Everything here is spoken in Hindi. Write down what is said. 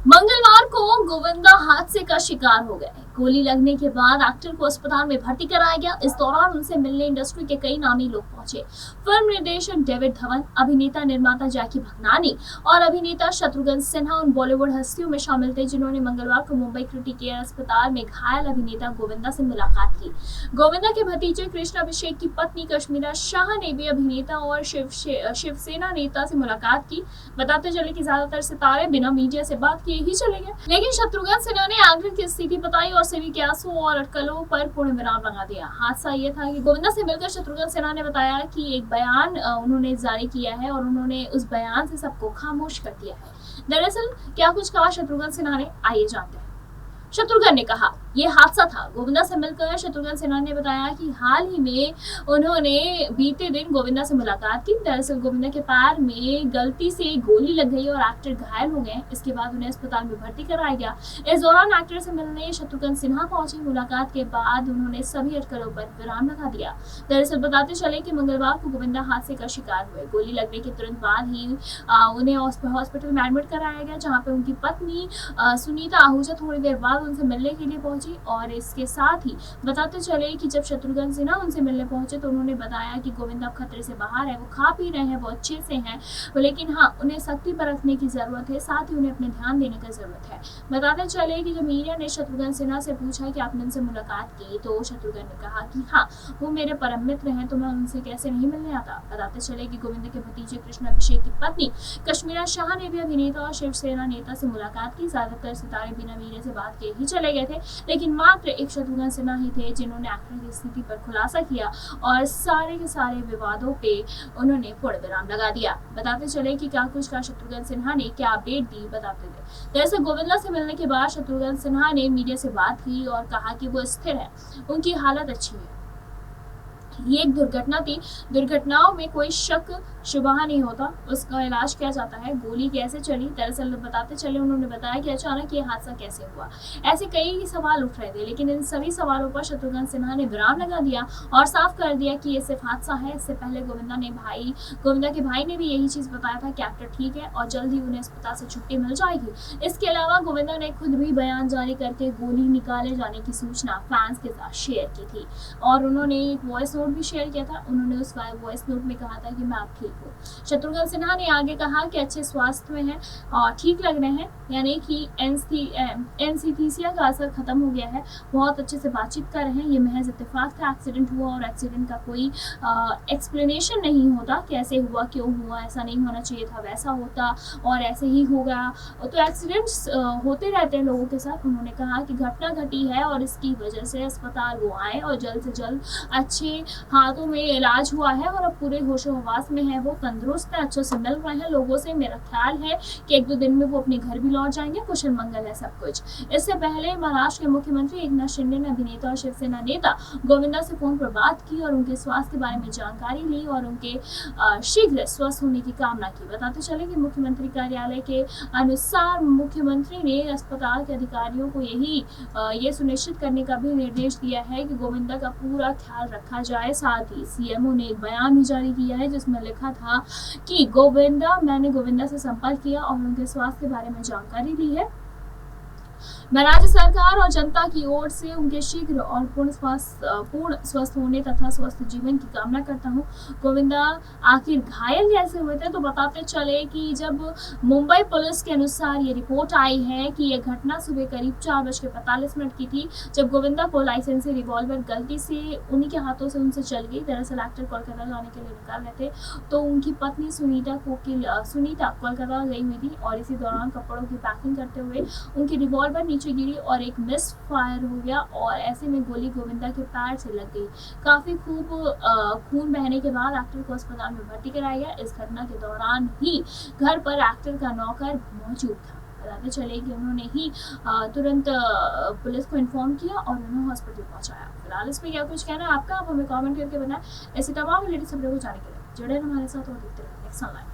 मंगलवार को गोविंदा हादसे का शिकार हो गए। गोली लगने के बाद एक्टर को अस्पताल में भर्ती कराया गया। इस दौरान उनसे मिलने इंडस्ट्री के कई नामी लोग पहुंचे। फिल्म निर्देशक डेविड धवन, अभिनेता निर्माता जैकी भगनानी और अभिनेता शत्रुघ्न सिन्हा उन बॉलीवुड हस्तियों में शामिल थे जिन्होंने मंगलवार को मुंबई क्रिटिकल अस्पताल में घायल अभिनेता गोविंदा से मुलाकात की। गोविंदा के भतीजे कृष्ण अभिषेक की पत्नी कश्मीरा शाह ने भी अभिनेता और शिवसेना नेता से मुलाकात की। बताते चले कि ज्यादातर सितारे बिना मीडिया से बात किए ही चले गए, लेकिन शत्रुघ्न सिन्हा ने एक्टर की स्थिति बताई और सभी के आंसू और अटकलों पर पूर्ण विराम लगा दिया। हादसा ये था कि गोविंदा से मिलकर शत्रुघ्न सिन्हा ने बताया कि एक बयान उन्होंने जारी किया है और उन्होंने उस बयान से सबको खामोश कर दिया है। दरअसल क्या कुछ कहा शत्रुघ्न सिन्हा ने, आइए जानते हैं। शत्रुघ्न ने कहा, ये हादसा था। गोविंदा से मिलकर शत्रुघ्न सिन्हा ने बताया कि हाल ही में उन्होंने बीते दिन गोविंदा से मुलाकात की। दरअसल गोविंदा के पैर में गलती से गोली लग गई और एक्टर घायल हो गए। इसके बाद उन्हें अस्पताल में भर्ती कराया गया। इस दौरान एक्टर से मिलने शत्रुघ्न सिन्हा पहुंचे। मुलाकात के बाद उन्होंने सभी अटकलों पर विराम लगा दिया। दरअसल बताते चले कि मंगलवार को गोविंदा हादसे का शिकार हुए। गोली लगने के तुरंत बाद ही उन्हें हॉस्पिटल में एडमिट कराया गया, जहाँ पे उनकी पत्नी सुनीता आहूजा थोड़ी देर बाद उनसे मिलने के लिए पहुंची। और इसके साथ ही बताते चले कि जब शत्रुघ्न सिन्हा उनसे मिलने पहुंचे तो उन्होंने बताया कि गोविंदा खतरे से बाहर है, वो खा पी रहे हैं, वो अच्छे से हैं, लेकिन हाँ, उन्हें सख्ती बरतने की जरूरत है, साथ ही उन्हें अपने ध्यान देने की जरूरत है। बताते चले कि जब मीडिया ने शत्रुघ्न सिन्हा से पूछा कि आपने उनसे मुलाकात की, तो शत्रुघ्न ने कहा कि हाँ, वो मेरे परम मित्र हैं, तो मैं उनसे कैसे नहीं मिलने आता। बताते चले कि गोविंदा के भतीजे कृष्ण अभिषेक की पत्नी कश्मीरा शाह ने भी अभिनेता और शिवसेना नेता से मुलाकात की। ज्यादातर सितारे बिना मीडिया से बात किए ही चले गए थे, लेकिन मात्र एक शत्रुघ्न सिन्हा ही थे जिन्होंने एक्टर की स्थिति पर खुलासा किया और सारे के सारे विवादों पे उन्होंने पूर्ण विराम लगा दिया। बताते चले कि क्या कुछ का शत्रुघ्न सिन्हा ने क्या अपडेट दी, बताते थे। दरअसल गोविंदा से मिलने के बाद शत्रुघ्न सिन्हा ने मीडिया से बात की और कहा कि वो स्थिर है, उनकी हालत अच्छी है। ये एक दुर्घटना थी, दुर्घटनाओं में कोई शक शुबहा नहीं होता, उसका इलाज किया जाता है। गोली कैसे चली, दरअसल बताते चले उन्होंने बताया कि अचानक ये हादसा कैसे हुआ। ऐसे कई सवाल उठ रहे थे, लेकिन इन सभी सवालों पर शत्रुघ्न सिन्हा ने विराम लगा दिया और साफ कर दिया कि ये सिर्फ हादसा है। इससे पहले गोविंदा के भाई ने भी यही चीज बताया था कि एक्टर ठीक है और जल्द ही उन्हें अस्पताल से छुट्टी मिल जाएगी। इसके अलावा गोविंदा ने खुद भी बयान जारी करके गोली निकाले जाने की सूचना फैंस के साथ शेयर की थी और उन्होंने एक वॉइस नोट भी शेयर किया था। उन्होंने उस वॉइस नोट में कहा था कि मैं आप ठीक हूँ। शत्रुघ्न सिन्हा ने आगे कहा कि अच्छे स्वास्थ्य में हैं और ठीक लग रहे हैं, यानी कि एनेस्थीसिया का असर खत्म हो गया है, बहुत अच्छे से बातचीत कर रहे हैं। ये महज इत्तेफाक था, एक्सीडेंट हुआ और एक्सीडेंट का कोई एक्सप्लेनेशन नहीं होता, कैसे हुआ, क्यों हुआ, ऐसा नहीं होना चाहिए था, वैसा होता और ऐसे ही होगा। तो एक्सीडेंट्स होते रहते हैं लोगों के साथ। उन्होंने कहा कि घटना घटी है और इसकी वजह से अस्पताल वो आए और जल्द से जल्द अच्छे हाथों में इलाज हुआ है और अब पूरे होशो हवास में है, वो तंदुरुस्त है, अच्छे से मिल रहे हैं लोगों से। मेरा ख्याल है कि 1-2 दिन में वो अपने घर भी लौट जाएंगे, कुशल मंगल है सब कुछ। इससे पहले महाराष्ट्र के मुख्यमंत्री एकनाथ शिंदे ने अभिनेता और शिवसेना नेता गोविंदा से फोन पर बात की और उनके स्वास्थ्य के बारे में जानकारी ली और उनके शीघ्र स्वस्थ होने की कामना की। बताते चले कि मुख्यमंत्री कार्यालय के अनुसार मुख्यमंत्री ने अस्पताल के अधिकारियों को ये सुनिश्चित करने का भी निर्देश दिया है कि गोविंदा का पूरा ख्याल रखा जाए। साथ ही सीएमओ ने एक बयान भी जारी किया है जिसमें लिखा था कि मैंने गोविंदा से संपर्क किया और उनके स्वास्थ्य के बारे में जानकारी ली है। मैं राज्य सरकार और जनता की ओर से उनके शीघ्र और पूर्ण स्वस्थ होने तथा स्वस्थ जीवन की कामना करता हूँ। गोविंदा आखिर घायल कैसे हुए थे, तो बताते चले कि जब मुंबई पुलिस के अनुसार ये रिपोर्ट आई है कि यह घटना सुबह करीब 4:45 की थी, जब गोविंदा को लाइसेंसी रिवॉल्वर गलती से उन्हीं के हाथों से उनसे चल गई। दरअसल एक्टर कोलकाता जाने के लिए निकल रहे थे, तो उनकी पत्नी सुनीता कोलकाता गई हुई थी और इसी दौरान कपड़ों की पैकिंग करते हुए उनकी रिवॉल्वर नीचे गिरी और एक मिस फायर हो गया और ऐसे में गोली गोविंदा के पैर से लग गई। काफी खून बहने के बाद एक्टर को अस्पताल में भर्ती कराया गया। इस घटना के दौरान ही घर पर एक्टर का नौकर मौजूद था। बताते चले कि उन्होंने ही तुरंत पुलिस को इन्फॉर्म किया और उन्हें हॉस्पिटल पहुंचाया। फिलहाल इस पर क्या कुछ कहना है आपका, आप हमें कमेंट करके बताएं। ऐसी तमाम लेटेस्ट खबरों को जानने के लिए जुड़े हमारे साथ और देखते रहिए नेक्स्ट ऑनलाइन।